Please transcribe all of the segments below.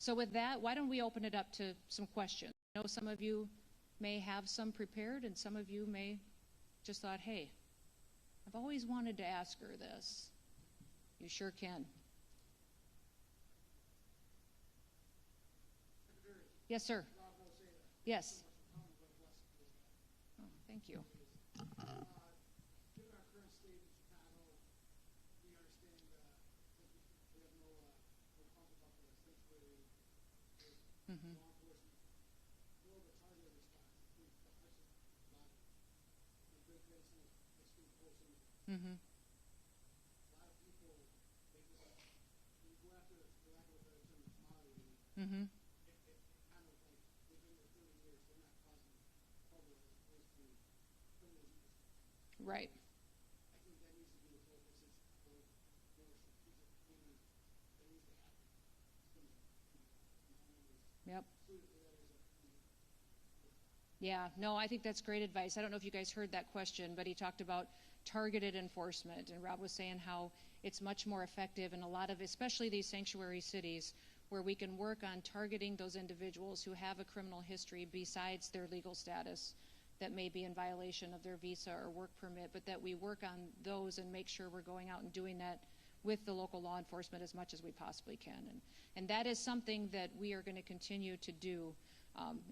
So with that, why don't we open it up to some questions? I know some of you may have some prepared, and some of you may just thought, hey, I've always wanted to ask her this. You sure can. Yes, sir. Yes. Oh, thank you. Given our current state in Chicago, we understand we have no funds about the sanctuary law enforcement. More of a targeted response. I think the ISIS logic. The great things in extreme force. A lot of people, they just, when you go after, for lack of a better term, commodity, it kind of like, they've been there 30 years, they're not causing trouble as opposed to criminals. Right. I think that needs to be the focus. It's more strategic planning that needs to happen. Yep. Yeah, no, I think that's great advice. I don't know if you guys heard that question, but he talked about targeted enforcement, and Rob was saying how it's much more effective in a lot of, especially these sanctuary cities, where we can work on targeting those individuals who have a criminal history besides their legal status that may be in violation of their visa or work permit, but that we work on those and make sure we're going out and doing that with the local law enforcement as much as we possibly can. And that is something that we are going to continue to do,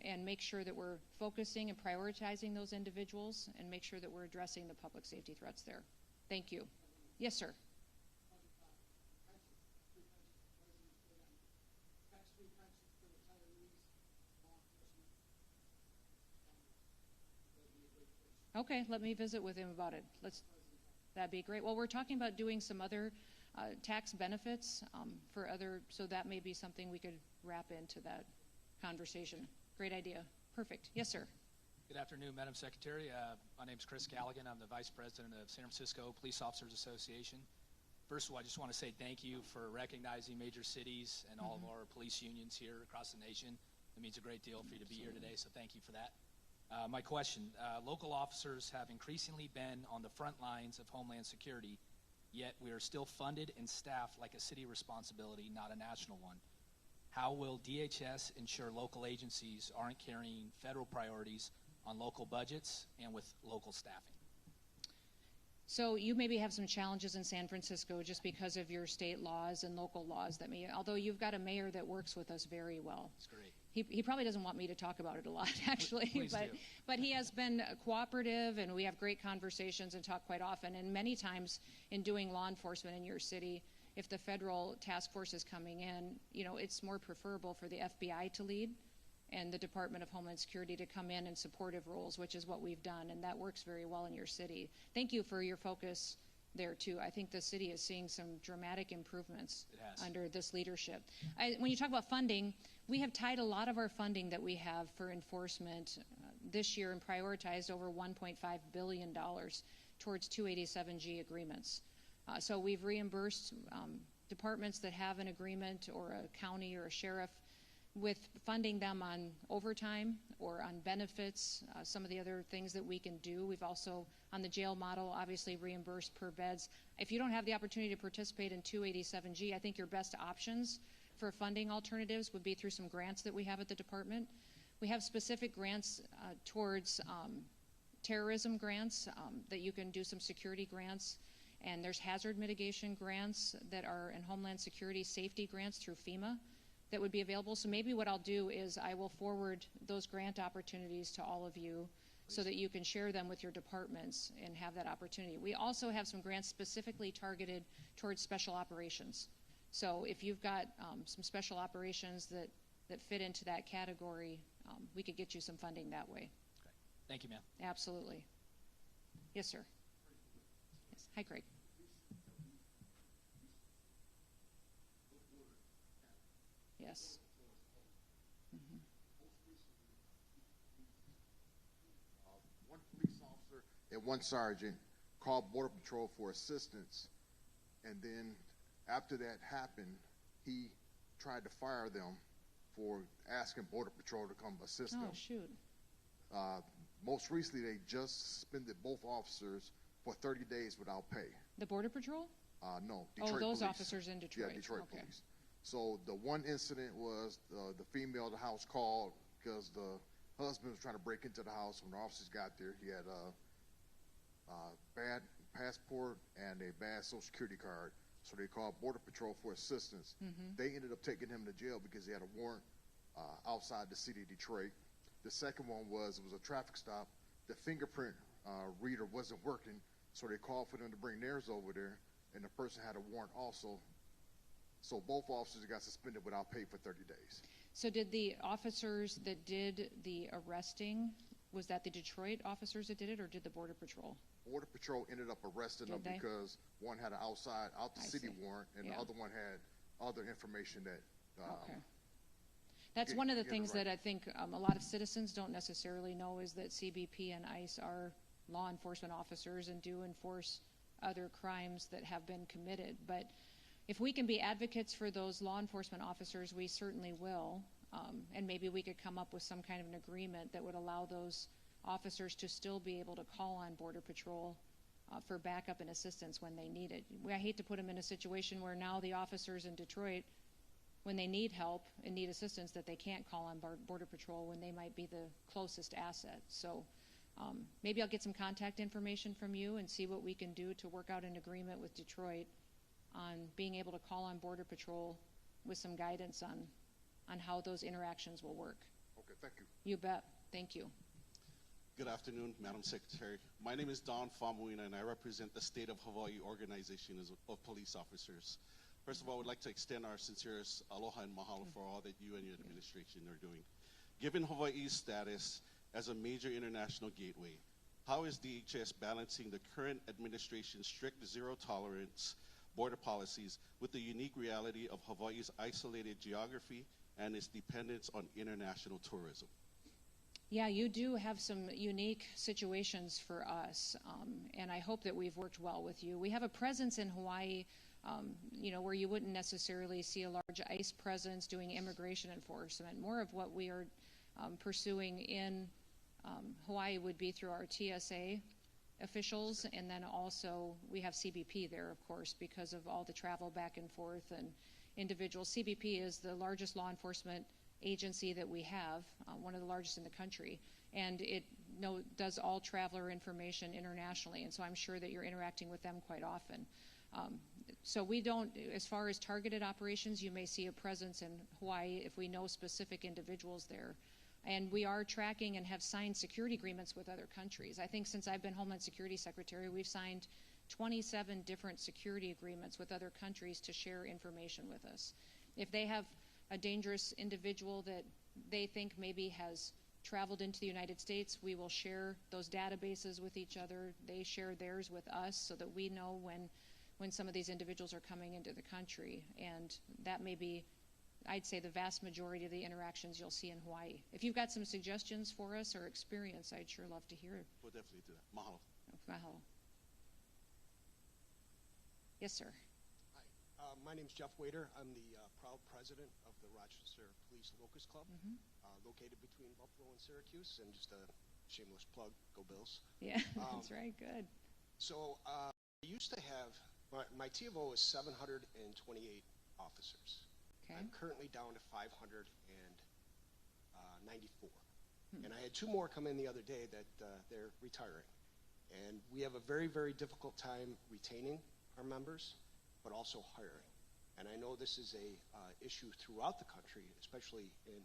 and make sure that we're focusing and prioritizing those individuals and make sure that we're addressing the public safety threats there. Thank you. Yes, sir. Okay, let me visit with him about it. That'd be great. Well, we're talking about doing some other tax benefits for other, so that may be something we could wrap into that conversation. Great idea. Perfect. Yes, sir. Good afternoon, Madam Secretary. My name is Chris Callaghan. I'm the Vice President of San Francisco Police Officers Association. First of all, I just want to say thank you for recognizing major cities and all of our police unions here across the nation. It means a great deal for you to be here today, so thank you for that. My question, local officers have increasingly been on the front lines of Homeland Security, yet we are still funded and staffed like a city responsibility, not a national one. How will DHS ensure local agencies aren't carrying federal priorities on local budgets and with local staffing? So you maybe have some challenges in San Francisco just because of your state laws and local laws that may, although you've got a mayor that works with us very well. That's great. He probably doesn't want me to talk about it a lot, actually, Please but he has been cooperative, and we have great conversations and talk quite often. And many times in doing law enforcement in your city, if the federal task force is coming in, you know, it's more preferable for the FBI to lead and the Department of Homeland Security to come in supportive roles, which is what we've done, and that works very well in your city. Thank you for your focus there too. I think the city is seeing some dramatic improvements under this leadership. When you talk about funding, we have tied a lot of our funding that we have for enforcement this year and prioritized over $1.5 billion towards 287G agreements. So we've reimbursed departments that have an agreement, or a county or a sheriff, with funding them on overtime or on benefits, some of the other things that we can do. We've also, on the jail model, obviously reimbursed per beds. If you don't have the opportunity to participate in 287G, I think your best options for funding alternatives would be through some grants that we have at the department. We have specific grants towards terrorism grants that you can do, some security grants, and there's hazard mitigation grants that are in Homeland Security, safety grants through FEMA that would be available. So maybe what I'll do is I will forward those grant opportunities to all of you so that you can share them with your departments and have that opportunity. We also have some grants specifically targeted towards special operations. So if you've got some special operations that fit into that category, we could get you some funding that way. Great. Thank you, ma'am. Absolutely. Yes, sir. Yes. Hi, Craig. Yes. One police officer and one sergeant called Border Patrol for assistance, and then after that happened, he tried to fire them for asking Border Patrol to come assist them. Oh, shoot. Most recently, they just suspended both officers for 30 days without pay. The Border Patrol? No, Detroit those police. officers in Detroit. Yeah, Detroit Okay. police. So the one incident was the female of the house called because the husband was trying to break into the house. When the officers got there, he had a bad passport and a bad Social Security card. So they called Border Patrol for assistance. They ended up taking him to jail because he had a warrant outside the city of Detroit. The second one was, it was a traffic stop. The fingerprint reader wasn't working, so they called for them to bring theirs over there, and the person had a warrant also. So both officers got suspended without pay for 30 days. So did the officers that did the arresting, was that the Detroit officers that did it, or did the Border Patrol? Border Patrol ended up arresting them because one had an out the city warrant, and the other one had other information that okay. That's one of the things that I think a lot of citizens don't necessarily know, is that CBP and ICE are law enforcement officers and do enforce other crimes that have been committed. But if we can be advocates for those law enforcement officers, we certainly will. And maybe we could come up with some kind of an agreement that would allow those officers to still be able to call on Border Patrol for backup and assistance when they need it. I hate to put them in a situation where now the officers in Detroit, when they need help and need assistance, that they can't call on Border Patrol when they might be the closest asset. So maybe I'll get some contact information from you and see what we can do to work out an agreement with Detroit on being able to call on Border Patrol with some guidance on how those interactions will work. Okay, thank you. You bet. Thank you. Good afternoon, Madam Secretary. My name is Don Famuina, and I represent the State of Hawaii Organization of Police Officers. First of all, I would like to extend our sincerest aloha and mahalo for all that you and your administration are doing. Given Hawaii's status as a major international gateway, how is DHS balancing the current administration's strict zero-tolerance border policies with the unique reality of Hawaii's isolated geography and its dependence on international tourism? Yeah, you do have some unique situations for us, and I hope that we've worked well with you. We have a presence in Hawaii, where you wouldn't necessarily see a large ICE presence doing immigration enforcement. More of what we are pursuing in Hawaii would be through our TSA officials, and then also we have CBP there, of course, because of all the travel back and forth and individuals. CBP is the largest law enforcement agency that we have, one of the largest in the country, and it does all traveler information internationally, and so I'm sure that you're interacting with them quite often. So we don't, as far as targeted operations, you may see a presence in Hawaii if we know specific individuals there. And we are tracking and have signed security agreements with other countries. I think since I've been Homeland Security Secretary, we've signed 27 different security agreements with other countries to share information with us. If they have a dangerous individual that they think maybe has traveled into the United States, we will share those databases with each other. They share theirs with us so that we know when some of these individuals are coming into the country. And that may be, I'd say, the vast majority of the interactions you'll see in Hawaii. If you've got some suggestions for us or experience, I'd sure love to hear it. We'll definitely do that. Mahalo. Mahalo. Yes, sir. Hi, my name's Jeff Wader. I'm the proud president of the Rochester Police Locust Club, located between Buffalo and Syracuse, and just a shameless plug, go Bills. Yeah, that's right, good. So I used to have, my T of O is 728 officers. Okay. I'm currently down to 594. And I had two more come in the other day that they're retiring. And we have a very, very difficult time retaining our members, but also hiring. And I know this is a issue throughout the country, especially in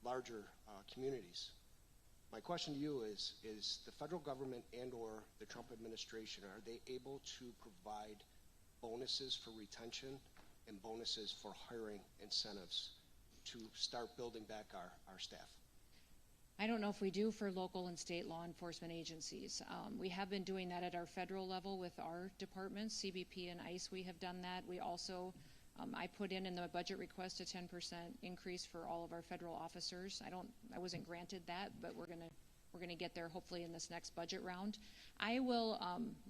larger communities. My question to you is the federal government and or the Trump administration, are they able to provide bonuses for retention and bonuses for hiring incentives to start building back our staff? I don't know if we do for local and state law enforcement agencies. We have been doing that at our federal level with our departments, CBP and ICE. We have done that. We also, I put in the budget request a 10% increase for all of our federal officers. I wasn't granted that, but we're gonna get there hopefully in this next budget round. I will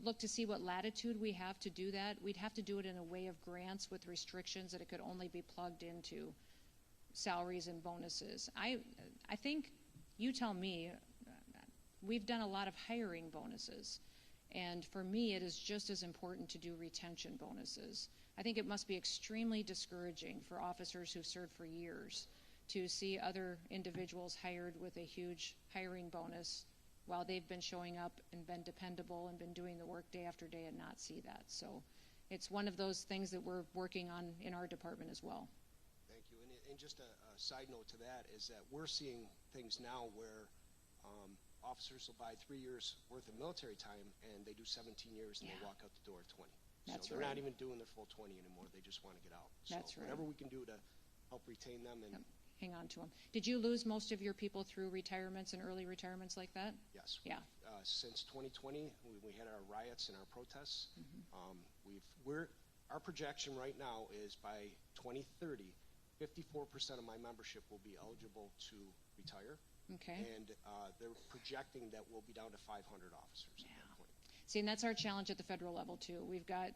look to see what latitude we have to do that. We'd have to do it in a way of grants with restrictions that it could only be plugged into salaries and bonuses. I think, you tell me, we've done a lot of hiring bonuses, and for me it is just as important to do retention bonuses. I think it must be extremely discouraging for officers who've served for years to see other individuals hired with a huge hiring bonus while they've been showing up and been dependable and been doing the work day after day and not see that. So it's one of those things that we're working on in our department as well. Thank you. And just a side note to that is that we're seeing things now where officers will buy 3 years worth of military time and they do 17 years and they walk out the door at 20. That's so they're right. not even doing their full 20 anymore. They just want to get out. That's so right. whatever we can do to help retain them and Hang on to them. Did you lose most of your people through retirements and early retirements like that? yes. Yeah. Since 2020, we had our riots and our protests. Our projection right now is by 2030, 54% of my membership will be eligible to retire. Okay. And they're projecting that we'll be down to 500 officers at that point. See, and that's our challenge at the federal level too. We've got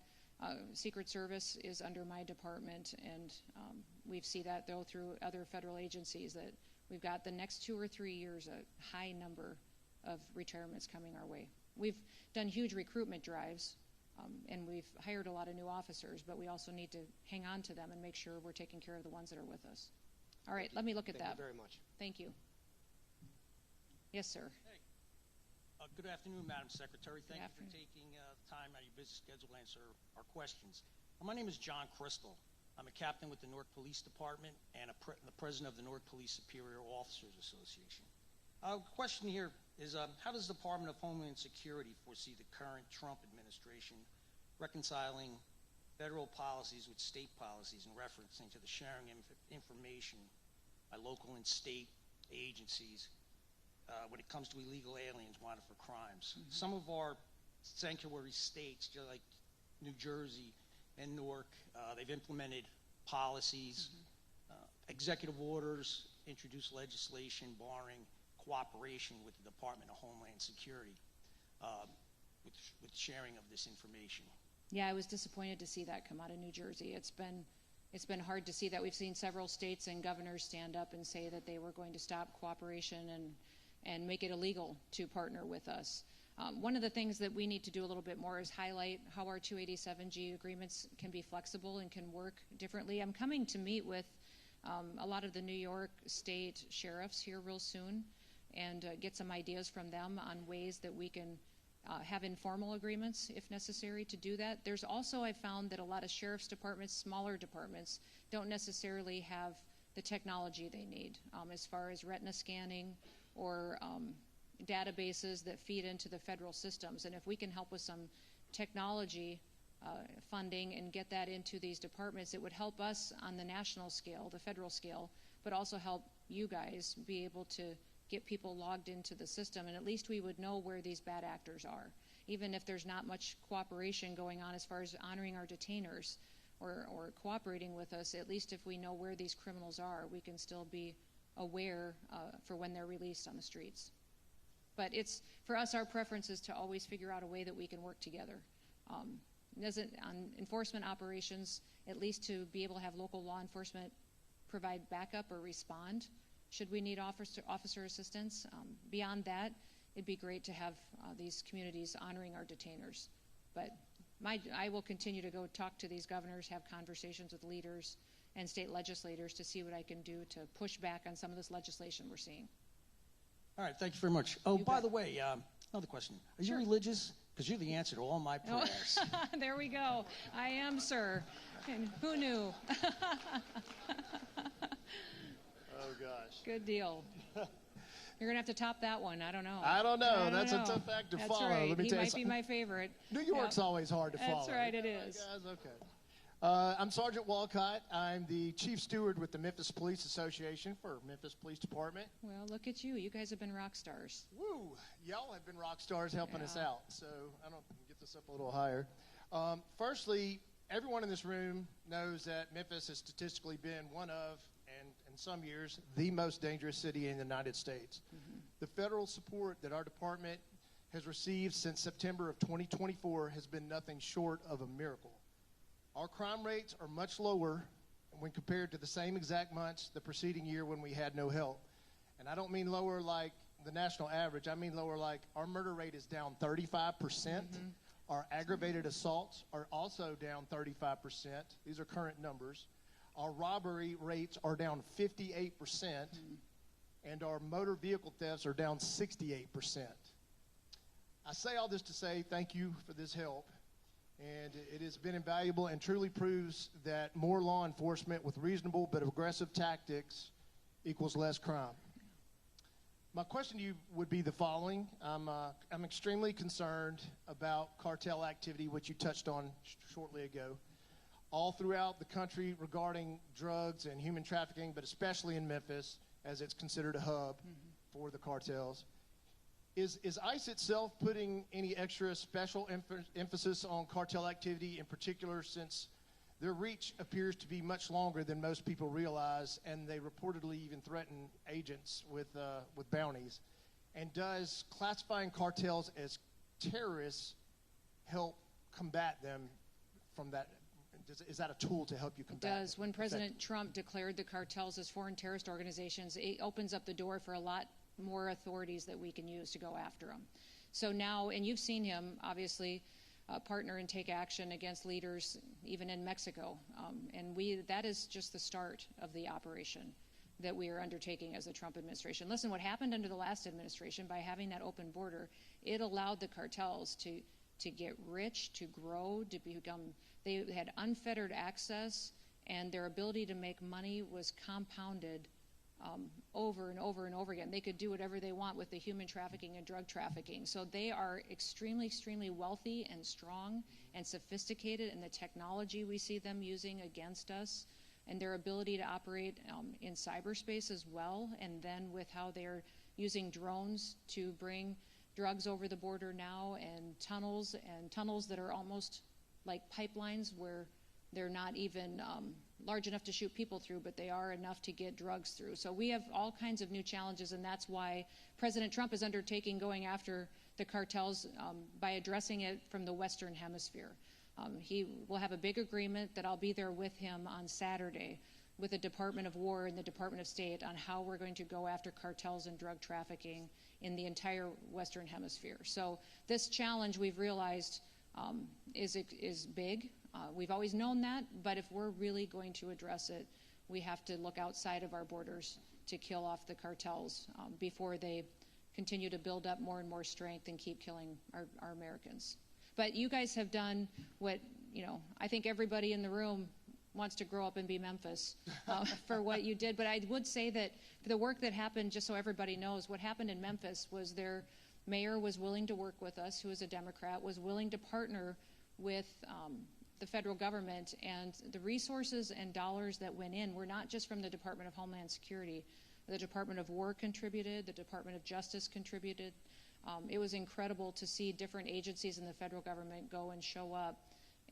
Secret Service is under my department, and we see that though through other federal agencies that we've got the next 2 or 3 years a high number of retirements coming our way. We've done huge recruitment drives, and we've hired a lot of new officers, but we also need to hang on to them and make sure we're taking care of the ones that are with us. All right, let me look at that. Thank you very much. Thank you. Yes, sir. Hey. Good afternoon, Madam Secretary. Thank you for afternoon. taking time out of your busy schedule to answer our questions. My name is John Crystal. I'm a captain with the Newark Police Department and the president of the Newark Police Superior Officers Association. Question here is, how does the Department of Homeland Security foresee the current Trump administration reconciling federal policies with state policies in referencing to the sharing of information by local and state agencies when it comes to illegal aliens wanted for crimes? Mm-hmm. Some of our sanctuary states, just like New Jersey and Newark, they've implemented policies, executive orders, introduced legislation barring cooperation with the Department of Homeland Security with sharing of this information. Yeah, I was disappointed to see that come out of New Jersey. It's been hard to see that. We've seen several states and governors stand up and say that they were going to stop cooperation and make it illegal to partner with us. One of the things that we need to do a little bit more is highlight how our 287G agreements can be flexible and can work differently. I'm coming to meet with a lot of the New York State sheriffs here real soon and get some ideas from them on ways that we can have informal agreements if necessary to do that. There's also, I found that a lot of sheriff's departments, smaller departments, don't necessarily have the technology they need as far as retina scanning or databases that feed into the federal systems. And if we can help with some technology funding and get that into these departments, it would help us on the national scale, the federal scale, but also help you guys be able to get people logged into the system, and at least we would know where these bad actors are. Even if there's not much cooperation going on as far as honoring our detainers or cooperating with us, at least if we know where these criminals are, we can still be aware for when they're released on the streets. But it's, for us, our preference is to always figure out a way that we can work together. On enforcement operations, at least to be able to have local law enforcement provide backup or respond should we need officer assistance. Beyond that, it'd be great to have these communities honoring our detainers. But I will continue to go talk to these governors, have conversations with leaders and state legislators to see what I can do to push back on some of this legislation we're seeing. All right, thank you very much. Oh, by bet. the way, another question. Are Sure. you religious? Because you're the answer to all my prayers. There we go. I am, sir. And who knew? Oh, gosh. Good deal. You're going to have to top that one. I don't know. I don't know. I don't That's know. a tough act to That's follow. Right. Let me He tell you might be something. my favorite. New York's Yeah. always hard to follow. That's right, it Yeah, is. Guys, okay. I'm Sergeant Walcott. I'm the Chief Steward with the Memphis Police Association for Memphis Police Department. Well, look at you. You guys have been rock stars. Woo! Y'all have been rock stars helping us Yeah. out. So I don't get this up a little higher. Firstly, everyone in this room knows that Memphis has statistically been one of, and in some years, the most dangerous city in the United States. Mm-hmm. The federal support that our department has received since September of 2024 has been nothing short of a miracle. Our crime rates are much lower when compared to the same exact months the preceding year when we had no help. And I don't mean lower like the national average. I mean lower like our murder rate is down 35%. Our aggravated assaults are also down 35%. These are current numbers. Our robbery rates are down 58%, and our motor vehicle thefts are down 68%. I say all this to say thank you for this help, and it has been invaluable and truly proves that more law enforcement with reasonable but aggressive tactics equals less crime. My question to you would be the following. I'm extremely concerned about cartel activity, which you touched on shortly ago, all throughout the country regarding drugs and human trafficking, but especially in Memphis, as it's considered a hub for the cartels. Is ICE itself putting any extra special emphasis on cartel activity, in particular since their reach appears to be much longer than most people realize, and they reportedly even threaten agents with bounties? And does classifying cartels as terrorists help combat them from that? Is that a tool to help you combat It does. When President Trump declared the cartels as foreign terrorist organizations, it opens up the door for a lot more authorities that we can use to go after them. So now, and you've seen him, obviously, partner and take action against leaders even in Mexico. That is just the start of the operation that we are undertaking as the Trump administration. Listen, what happened under the last administration, by having that open border, it allowed the cartels to get rich, to grow, to become, they had unfettered access, and their ability to make money was compounded over and over and over again. They could do whatever they want with the human trafficking and drug trafficking. So they are extremely, extremely wealthy and strong and sophisticated in the technology we see them using against us, and their ability to operate in cyberspace as well, and then with how they're using drones to bring drugs over the border now, and tunnels that are almost like pipelines where they're not even large enough to shoot people through, but they are enough to get drugs through. So we have all kinds of new challenges, and that's why President Trump is undertaking going after the cartels by addressing it from the Western Hemisphere. He will have a big agreement that I'll be there with him on Saturday with the Department of War and the Department of State on how we're going to go after cartels and drug trafficking in the entire Western Hemisphere. So this challenge, we've realized, is big. We've always known that, but if we're really going to address it, we have to look outside of our borders to kill off the cartels before they continue to build up more and more strength and keep killing our Americans. But you guys have done what, I think everybody in the room wants to grow up and be Memphis for what you did. But I would say that for the work that happened, just so everybody knows, what happened in Memphis was their mayor was willing to work with us, who is a Democrat, was willing to partner with the federal government, and the resources and dollars that went in were not just from the Department of Homeland Security. The Department of War contributed, the Department of Justice contributed. It was incredible to see different agencies in the federal government go and show up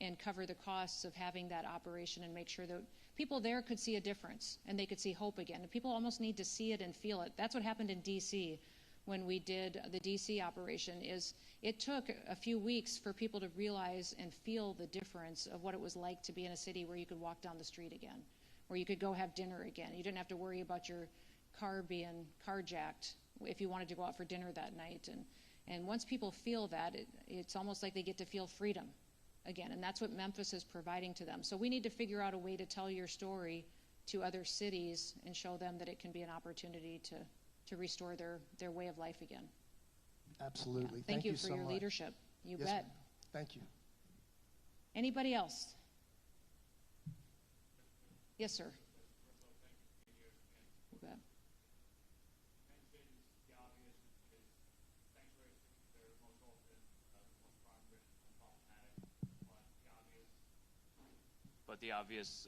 and cover the costs of having that operation and make sure that people there could see a difference and they could see hope again. And people almost need to see it and feel it. That's what happened in D.C. when we did the D.C. operation. Is it took a few weeks for people to realize and feel the difference of what it was like to be in a city where you could walk down the street again, where you could go have dinner again. You didn't have to worry about your car being carjacked if you wanted to go out for dinner that night. And once people feel that, it's almost like they get to feel freedom again, and that's what Memphis is providing to them. So we need to figure out a way to tell your story to other cities and show them that it can be an opportunity to restore their way of life again. Absolutely. Yeah. Thank you for so your much. leadership. You Yes, bet. ma'am. Thank you. Anybody else? Yes, sir. You bet. But the obvious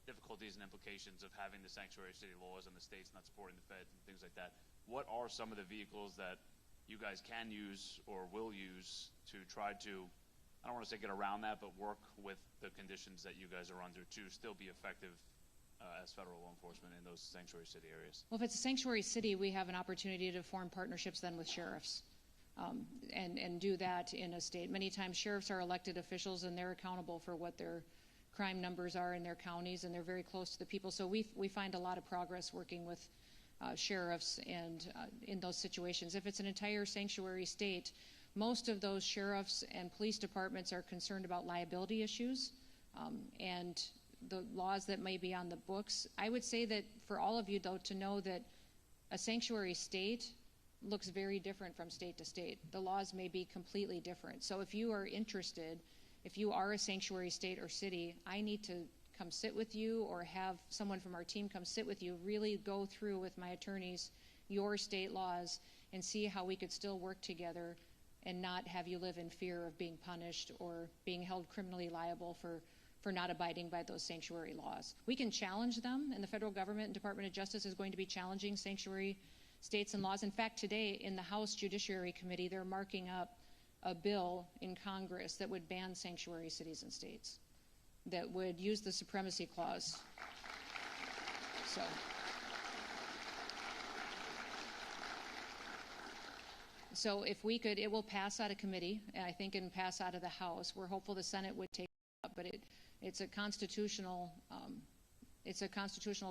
difficulties and implications of having the sanctuary city laws and the states not supporting the feds and things like that. What are some of the vehicles that you guys can use or will use to try to, I don't want to say get around that, but work with the conditions that you guys are under to still be effective as federal law enforcement in those sanctuary city areas? Well, if it's a sanctuary city, we have an opportunity to form partnerships then with sheriffs and do that in a state. Many times sheriffs are elected officials and they're accountable for what their crime numbers are in their counties, and they're very close to the people. So we find a lot of progress working with sheriffs and in those situations. If it's an entire sanctuary state, most of those sheriffs and police departments are concerned about liability issues and the laws that may be on the books. I would say that for all of you, though, to know that a sanctuary state looks very different from state to state. The laws may be completely different. So if you are interested, if you are a sanctuary state or city, I need to come sit with you or have someone from our team come sit with you, really go through with my attorneys your state laws and see how we could still work together and not have you live in fear of being punished or being held criminally liable for not abiding by those sanctuary laws. We can challenge them, and the federal government and Department of Justice is going to be challenging sanctuary states and laws. In fact, today in the House Judiciary Committee, they're marking up a bill in Congress that would ban sanctuary cities and states, that would use the supremacy clause. So if we could, it will pass out of committee, and I think it can pass out of the House. We're hopeful the Senate would take it up, but it's a constitutional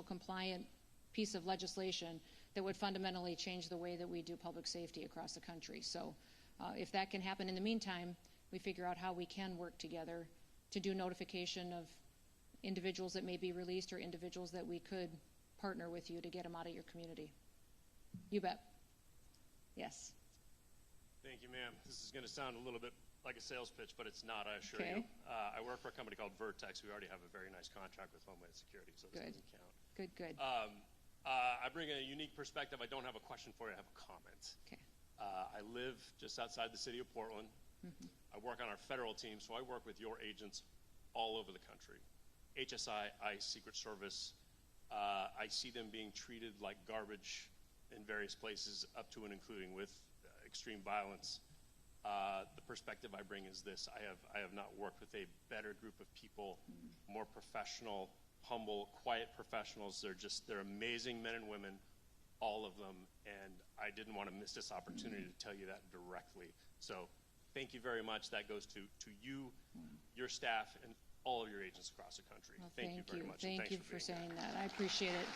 compliant piece of legislation that would fundamentally change the way that we do public safety across the country. So if that can happen in the meantime, we figure out how we can work together to do notification of individuals that may be released or individuals that we could partner with you to get them out of your community. You bet. Yes. Thank you, ma'am. This is going to sound a little bit like a sales pitch, but it's not, I assure Okay. you. I work for a company called Vertex. We already have a very nice contract with Homeland Security, so this Good. doesn't count. Good. I bring a unique perspective. I don't have a question for you. I have a comment. Okay. I live just outside the city of Portland. I work on our federal team, so I work with your agents all over the country. HSI, ICE, Secret Service. I see them being treated like garbage in various places, up to and including with extreme violence. The perspective I bring is this: I have not worked with a better group of people, more professional, humble, quiet professionals. They're amazing men and women, all of them, and I didn't want to miss this opportunity to tell you that directly. So thank you very much. That goes to you, your staff, and all of your agents across the country. Well, thank you very much. and Thank you thanks for being saying here. that. I appreciate it.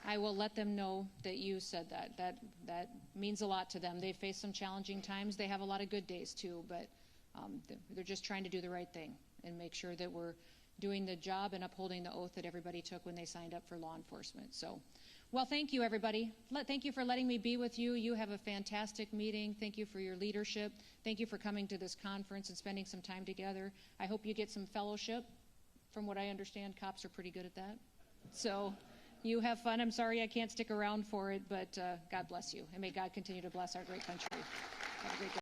I will let them know that you said that. That means a lot to them. They face some challenging times. They have a lot of good days too, but they're just trying to do the right thing and make sure that we're doing the job and upholding the oath that everybody took when they signed up for law enforcement. So, well, thank you, everybody. Thank you for letting me be with you. You have a fantastic meeting. Thank you for your leadership. Thank you for coming to this conference and spending some time together. I hope you get some fellowship. From what I understand, cops are pretty good at that. So you have fun. I'm sorry I can't stick around for it, but God bless you. And may God continue to bless our great country. Have a great day.